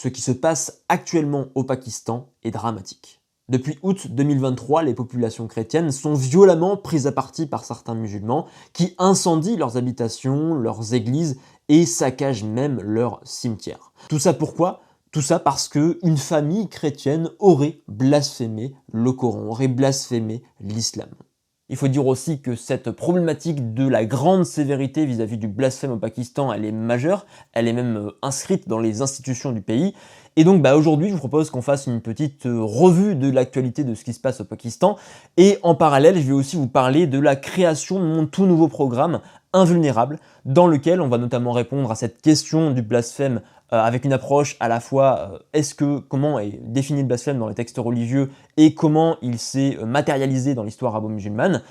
Ce qui se passe actuellement au Pakistan est dramatique. Depuis août 2023, les populations chrétiennes sont violemment prises à partie par certains musulmans qui incendient leurs habitations, leurs églises et saccagent même leurs cimetières. Tout ça pourquoi? Tout ça parce qu'une famille chrétienne aurait blasphémé le Coran, aurait blasphémé l'islam. Il faut dire aussi que cette problématique de la grande sévérité vis-à-vis du blasphème au Pakistan, elle est majeure, elle est même inscrite dans les institutions du pays. Et donc aujourd'hui, je vous propose qu'on fasse une petite revue de l'actualité de ce qui se passe au Pakistan. Et en parallèle, je vais aussi vous parler de la création de mon tout nouveau programme Invulnérable, dans lequel on va notamment répondre à cette question du blasphème avec une approche à la fois comment est défini le blasphème dans les textes religieux et comment il s'est matérialisé dans l'histoire arabo-musulmane.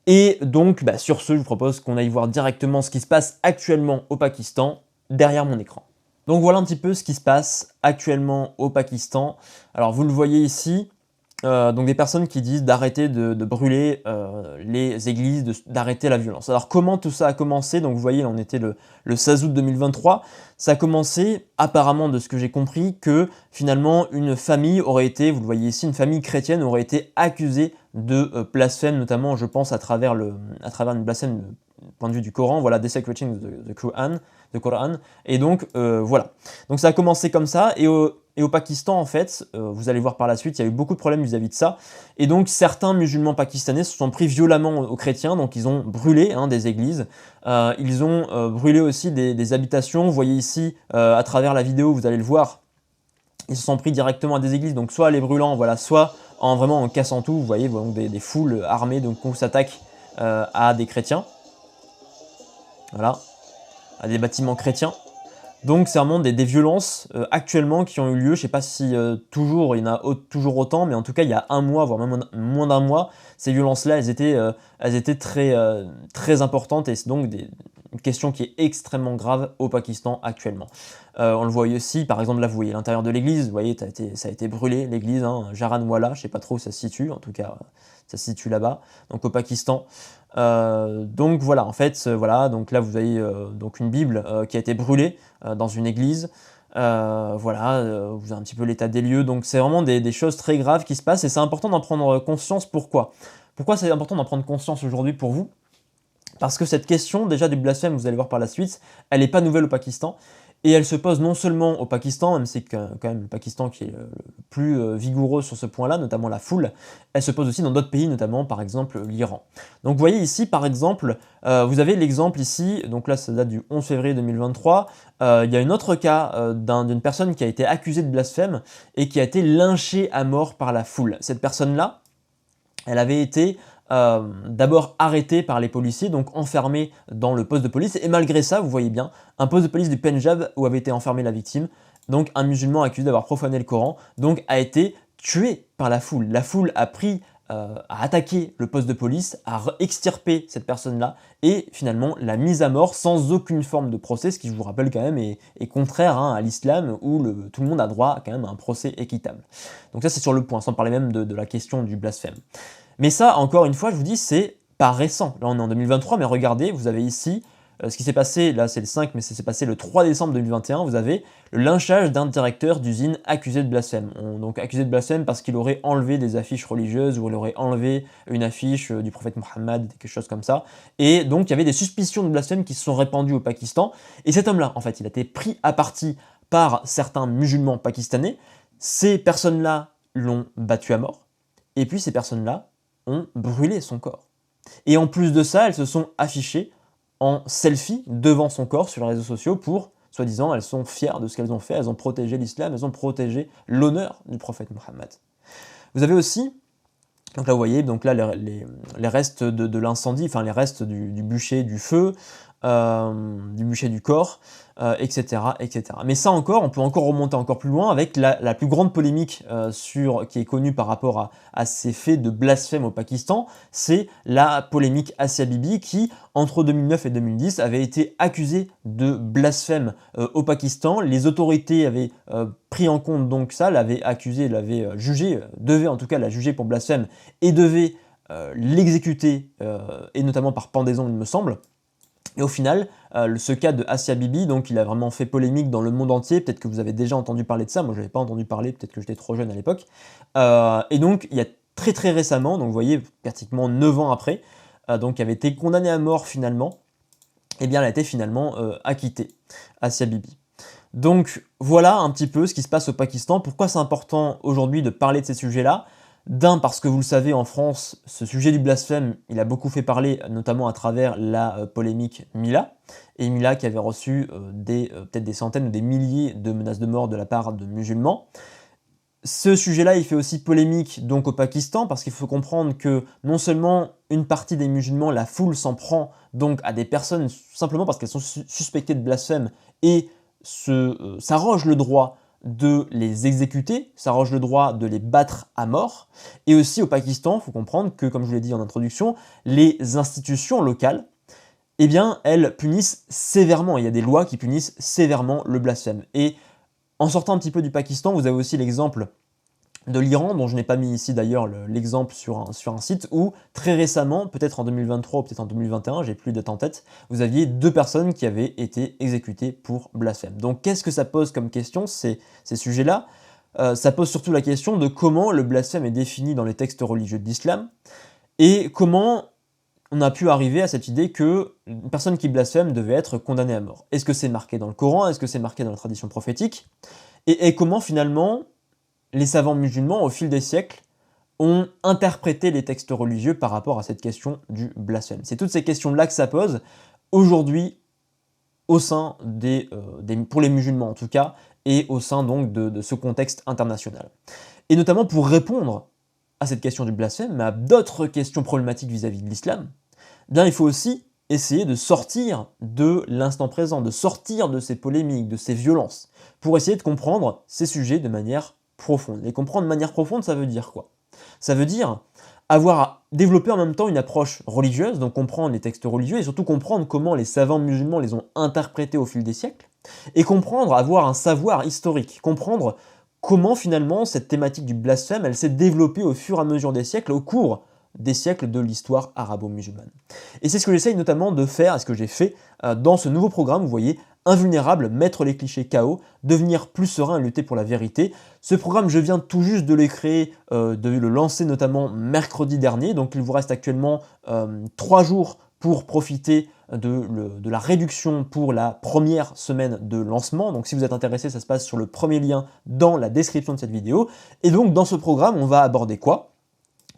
Et donc, sur ce, je vous propose qu'on aille voir directement ce qui se passe actuellement au Pakistan derrière mon écran. Donc voilà un petit peu ce qui se passe actuellement au Pakistan. Alors vous le voyez ici, donc des personnes qui disent d'arrêter de brûler les églises, d'arrêter la violence. Alors comment tout ça a commencé? Donc vous voyez, on était le 16 août 2023. Ça a commencé apparemment, de ce que j'ai compris, que finalement une famille aurait été, vous le voyez ici, une famille chrétienne aurait été accusée de blasphème, notamment je pense à travers une blasphème du point de vue du Coran, voilà, desecrating the Quran. Et donc voilà. Donc ça a commencé comme ça, et au Pakistan, en fait, vous allez voir par la suite, il y a eu beaucoup de problèmes vis-à-vis de ça. Et donc, certains musulmans pakistanais se sont pris violemment aux chrétiens, donc ils ont brûlé des églises. Ils ont brûlé aussi des habitations. Vous voyez ici, à travers la vidéo, vous allez le voir, ils se sont pris directement à des églises, donc soit en les brûlant, voilà, soit vraiment en cassant tout. Vous voyez, donc des foules armées donc, qui s'attaquent à des chrétiens. Voilà, à des bâtiments chrétiens. Donc c'est vraiment des violences actuellement qui ont eu lieu. Je ne sais pas si toujours il y en a toujours autant, mais en tout cas il y a un mois, voire même moins d'un mois, ces violences-là, elles étaient très importantes, et c'est donc une question qui est extrêmement grave au Pakistan actuellement. On le voit aussi, par exemple là vous voyez l'intérieur de l'église, vous voyez ça a été brûlé l'église, Jaranwala, je ne sais pas trop où ça se situe, en tout cas ça se situe là-bas, donc au Pakistan. Donc voilà, en fait, voilà, donc là vous avez donc une Bible qui a été brûlée dans une église. Voilà, vous avez un petit peu l'état des lieux. Donc c'est vraiment des choses très graves qui se passent, et c'est important d'en prendre conscience. Pourquoi? Pourquoi c'est important d'en prendre conscience aujourd'hui pour vous? Parce que cette question déjà du blasphème, vous allez voir par la suite, elle n'est pas nouvelle au Pakistan. Et elle se pose non seulement au Pakistan, même si c'est quand même le Pakistan qui est le plus vigoureux sur ce point-là, notamment la foule, elle se pose aussi dans d'autres pays, notamment par exemple l'Iran. Donc vous voyez ici par exemple, vous avez l'exemple ici, donc là ça date du 11 février 2023, il y a un autre cas d'une personne qui a été accusée de blasphème et qui a été lynchée à mort par la foule. Cette personne-là, elle avait été d'abord arrêtée par les policiers, donc enfermée dans le poste de police, et malgré ça, vous voyez bien, un poste de police du Pendjab où avait été enfermée la victime, donc un musulman accusé d'avoir profané le Coran, donc a été tué par la foule. La foule a attaqué le poste de police, a extirpé cette personne-là, et finalement l'a mise à mort sans aucune forme de procès, ce qui, je vous rappelle quand même, est contraire à l'islam, où tout le monde a droit quand même à un procès équitable. Donc ça c'est sur le point, sans parler même de la question du blasphème. Mais ça, encore une fois, je vous dis, c'est pas récent. Là, on est en 2023, mais regardez, vous avez ici ce qui s'est passé, là c'est le 5, mais ça s'est passé le 3 décembre 2021, vous avez le lynchage d'un directeur d'usine accusé de blasphème. Donc accusé de blasphème parce qu'il aurait enlevé des affiches religieuses, ou il aurait enlevé une affiche du prophète Mohammed, quelque chose comme ça. Et donc il y avait des suspicions de blasphème qui se sont répandues au Pakistan. Et cet homme-là, en fait, il a été pris à partie par certains musulmans pakistanais. Ces personnes-là l'ont battu à mort. Et puis ces personnes-là ont brûlé son corps. Et en plus de ça, elles se sont affichées en selfie devant son corps sur les réseaux sociaux pour, soi-disant, elles sont fières de ce qu'elles ont fait, elles ont protégé l'islam, elles ont protégé l'honneur du prophète Mohammed. Vous avez aussi, donc là vous voyez, donc là les restes de l'incendie, enfin les restes du bûcher du feu, du bûcher du corps, etc., etc. Mais ça encore, on peut encore remonter encore plus loin avec la plus grande polémique qui est connue par rapport à ces faits de blasphème au Pakistan, c'est la polémique Asia Bibi qui, entre 2009 et 2010, avait été accusée de blasphème au Pakistan. Les autorités avaient pris en compte donc ça, l'avaient accusée, l'avaient jugée, devaient en tout cas la juger pour blasphème et devaient l'exécuter, et notamment par pendaison il me semble. Et au final, ce cas de Asia Bibi, donc il a vraiment fait polémique dans le monde entier, peut-être que vous avez déjà entendu parler de ça, moi je n'avais pas entendu parler, peut-être que j'étais trop jeune à l'époque. Et donc il y a très très récemment, donc vous voyez, pratiquement 9 ans après, donc qui avait été condamnée à mort finalement, et bien elle a été finalement acquittée, Asia Bibi. Donc voilà un petit peu ce qui se passe au Pakistan, pourquoi c'est important aujourd'hui de parler de ces sujets-là. D'un, parce que vous le savez, en France, ce sujet du blasphème, il a beaucoup fait parler, notamment à travers la polémique Mila. Et Mila qui avait reçu peut-être des centaines ou des milliers de menaces de mort de la part de musulmans. Ce sujet-là, il fait aussi polémique donc au Pakistan, parce qu'il faut comprendre que non seulement une partie des musulmans, la foule s'en prend donc à des personnes simplement parce qu'elles sont suspectées de blasphème et s'arroge le droit de les exécuter, s'arroge le droit de les battre à mort. Et aussi au Pakistan, il faut comprendre que, comme je vous l'ai dit en introduction, les institutions locales, eh bien, elles punissent sévèrement. Il y a des lois qui punissent sévèrement le blasphème. Et en sortant un petit peu du Pakistan, vous avez aussi l'exemple de l'Iran, dont je n'ai pas mis ici d'ailleurs l'exemple sur un site, où très récemment, peut-être en 2023 ou peut-être en 2021, j'ai plus de date en tête, vous aviez 2 personnes qui avaient été exécutées pour blasphème. Donc qu'est-ce que ça pose comme question, ces sujets-là? Ça pose surtout la question de comment le blasphème est défini dans les textes religieux de l'islam, et comment on a pu arriver à cette idée que une personne qui blasphème devait être condamnée à mort. Est-ce que c'est marqué dans le Coran? Est-ce que c'est marqué dans la tradition prophétique? Et comment finalement les savants musulmans, au fil des siècles, ont interprété les textes religieux par rapport à cette question du blasphème. C'est toutes ces questions-là que ça pose aujourd'hui au sein pour les musulmans en tout cas, et au sein donc de ce contexte international. Et notamment pour répondre à cette question du blasphème, mais à d'autres questions problématiques vis-à-vis de l'islam, bien il faut aussi essayer de sortir de l'instant présent, de sortir de ces polémiques, de ces violences, pour essayer de comprendre ces sujets de manière profonde. Et comprendre de manière profonde, ça veut dire quoi? Ça veut dire avoir développé en même temps une approche religieuse, donc comprendre les textes religieux et surtout comprendre comment les savants musulmans les ont interprétés au fil des siècles, et comprendre, avoir un savoir historique, comprendre comment finalement cette thématique du blasphème, elle s'est développée au fur et à mesure des siècles, au cours des siècles de l'histoire arabo-musulmane. Et c'est ce que j'essaye notamment de faire, et ce que j'ai fait dans ce nouveau programme, vous voyez, Invulnérable, mettre les clichés KO, devenir plus serein et lutter pour la vérité. Ce programme, je viens tout juste de le créer, de le lancer notamment mercredi dernier, donc il vous reste actuellement 3 jours pour profiter de la réduction pour la première semaine de lancement. Donc si vous êtes intéressé, ça se passe sur le premier lien dans la description de cette vidéo. Et donc dans ce programme, on va aborder quoi?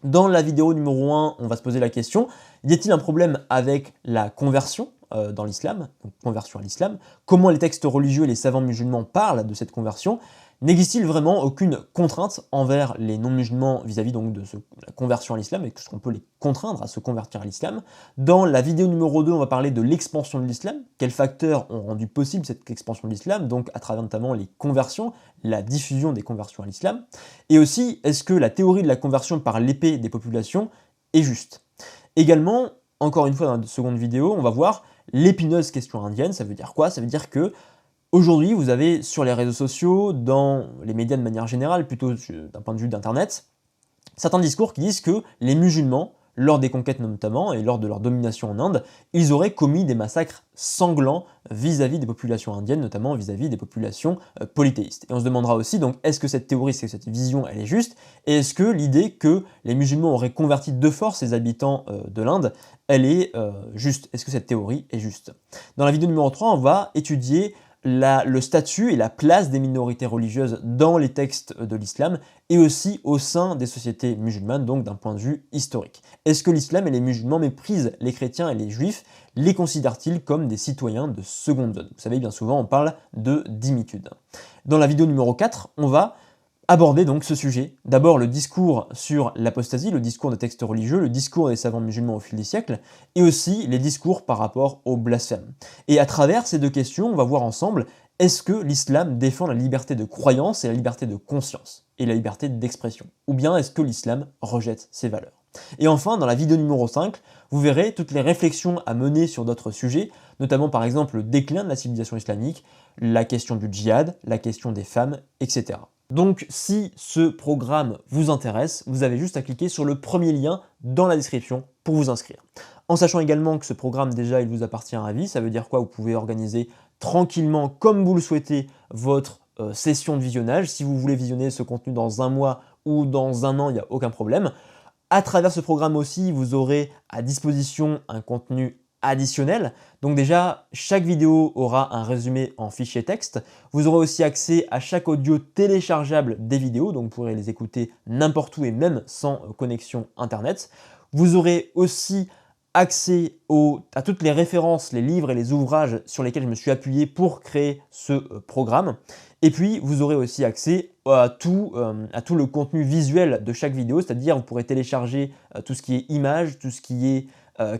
Dans la vidéo numéro 1, on va se poser la question, y a-t-il un problème avec la conversion dans l'islam, donc conversion à l'islam? Comment les textes religieux et les savants musulmans parlent de cette conversion? N'existe-t-il vraiment aucune contrainte envers les non-musulmans vis-à-vis donc de la conversion à l'islam, et est-ce qu'on peut les contraindre à se convertir à l'islam? Dans la vidéo numéro 2, on va parler de l'expansion de l'islam. Quels facteurs ont rendu possible cette expansion de l'islam, donc à travers notamment les conversions, la diffusion des conversions à l'islam? Et aussi, est-ce que la théorie de la conversion par l'épée des populations est juste? Également, encore une fois dans la seconde vidéo, on va voir l'épineuse question indienne. Ça veut dire quoi? Ça veut dire que aujourd'hui, vous avez sur les réseaux sociaux, dans les médias de manière générale, plutôt d'un point de vue d'Internet, certains discours qui disent que les musulmans, lors des conquêtes notamment, et lors de leur domination en Inde, ils auraient commis des massacres sanglants vis-à-vis des populations indiennes, notamment vis-à-vis des populations polythéistes. Et on se demandera aussi, donc, est-ce que cette théorie, cette vision, elle est juste? Et est-ce que l'idée que les musulmans auraient converti de force les habitants de l'Inde, elle est juste? Est-ce que cette théorie est juste? Dans la vidéo numéro 3, on va étudier le statut et la place des minorités religieuses dans les textes de l'islam et aussi au sein des sociétés musulmanes, donc d'un point de vue historique. Est-ce que l'islam et les musulmans méprisent les chrétiens et les juifs? Les considèrent-ils comme des citoyens de seconde zone? Vous savez, bien souvent, on parle de dimitude. Dans la vidéo numéro 4, on va aborder donc ce sujet. D'abord le discours sur l'apostasie, le discours des textes religieux, le discours des savants musulmans au fil des siècles, et aussi les discours par rapport au blasphème. Et à travers ces deux questions, on va voir ensemble, est-ce que l'islam défend la liberté de croyance et la liberté de conscience, et la liberté d'expression? Ou bien est-ce que l'islam rejette ces valeurs? Et enfin, dans la vidéo numéro 5, vous verrez toutes les réflexions à mener sur d'autres sujets, notamment par exemple le déclin de la civilisation islamique, la question du djihad, la question des femmes, etc. Donc si ce programme vous intéresse, vous avez juste à cliquer sur le premier lien dans la description pour vous inscrire. En sachant également que ce programme, déjà, il vous appartient à vie. Ça veut dire quoi? Vous pouvez organiser tranquillement, comme vous le souhaitez, votre session de visionnage. Si vous voulez visionner ce contenu dans un mois ou dans un an, il n'y a aucun problème. À travers ce programme aussi, vous aurez à disposition un contenu additionnel. Donc déjà, chaque vidéo aura un résumé en fichier texte. Vous aurez aussi accès à chaque audio téléchargeable des vidéos, donc vous pourrez les écouter n'importe où et même sans connexion Internet. Vous aurez aussi accès à toutes les références, les livres et les ouvrages sur lesquels je me suis appuyé pour créer ce programme. Et puis, vous aurez aussi accès à tout le contenu visuel de chaque vidéo, c'est-à-dire vous pourrez télécharger tout ce qui est images, tout ce qui est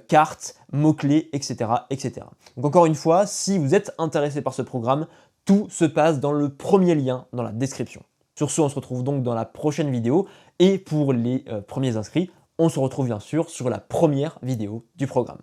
cartes, mots-clés, etc., etc. Donc encore une fois, si vous êtes intéressé par ce programme, tout se passe dans le premier lien dans la description. Sur ce, on se retrouve donc dans la prochaine vidéo. Et pour les premiers inscrits, on se retrouve bien sûr sur la première vidéo du programme.